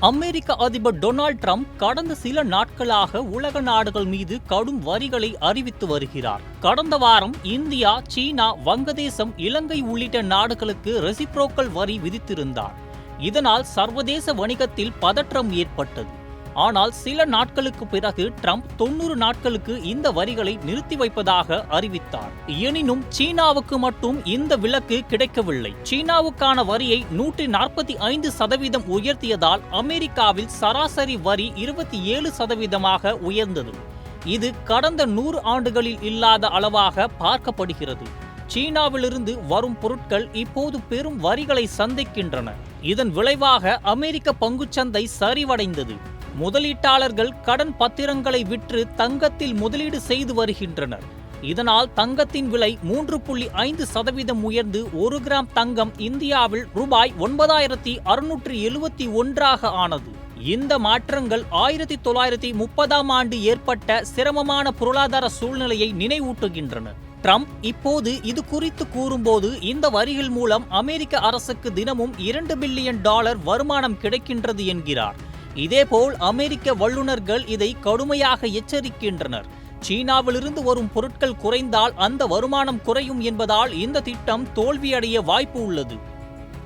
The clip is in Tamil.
அமெரிக்க அதிபர் டொனால்ட் ட்ரம்ப் கடந்த சில நாட்களாக உலக நாடுகள் மீது கடும் வரிகளை அறிவித்து வருகிறார். கடந்த வாரம் இந்தியா, சீனா, வங்கதேசம், இலங்கை உள்ளிட்ட நாடுகளுக்கு ரெசிப்ரோக்கல் வரி விதித்திருந்தார். இதனால் சர்வதேச வணிகத்தில் பதற்றம் ஏற்பட்டது. ஆனால் சில நாட்களுக்கு பிறகு ட்ரம்ப் 90 நாட்களுக்கு இந்த வரிகளை நிறுத்தி வைப்பதாக அறிவித்தார். எனினும் சீனாவுக்கு மட்டும் இந்த விலக்கு கிடைக்கவில்லை. சீனாவுக்கான வரியை 145% உயர்த்தியதால் அமெரிக்காவில் சராசரி வரி 27% உயர்ந்தது. இது கடந்த 100 ஆண்டுகளில் இல்லாத அளவாக பார்க்கப்படுகிறது. சீனாவிலிருந்து வரும் பொருட்கள் இப்போது பெரும் வரிகளை சந்திக்கின்றன. இதன் விளைவாக அமெரிக்க பங்குச்சந்தை சரிவடைந்தது. முதலீட்டாளர்கள் கடன் பத்திரங்களை விற்று தங்கத்தில் முதலீடு செய்து வருகின்றனர். இதனால் தங்கத்தின் விலை 3.5% உயர்ந்து 1 கிராம் தங்கம் இந்தியாவில் ரூபாய் 9671 ஆனது. இந்த மாற்றங்கள் 1930ஆம் ஆண்டு ஏற்பட்ட சிரமமான பொருளாதார சூழ்நிலையை நினைவூட்டுகின்றன. ட்ரம்ப் இப்போது இது குறித்து கூறும்போது, இந்த வரிகள் மூலம் அமெரிக்க அரசுக்கு தினமும் $2 பில்லியன் வருமானம் கிடைக்கின்றது என்கிறார். இதேபோல் அமெரிக்க வல்லுநர்கள் இதை கடுமையாக எச்சரிக்கின்றனர். சீனாவிலிருந்து வரும் பொருட்கள் குறைந்தால் அந்த வருமானம் குறையும் என்பதால் இந்த திட்டம் தோல்வியடைய வாய்ப்பு உள்ளது.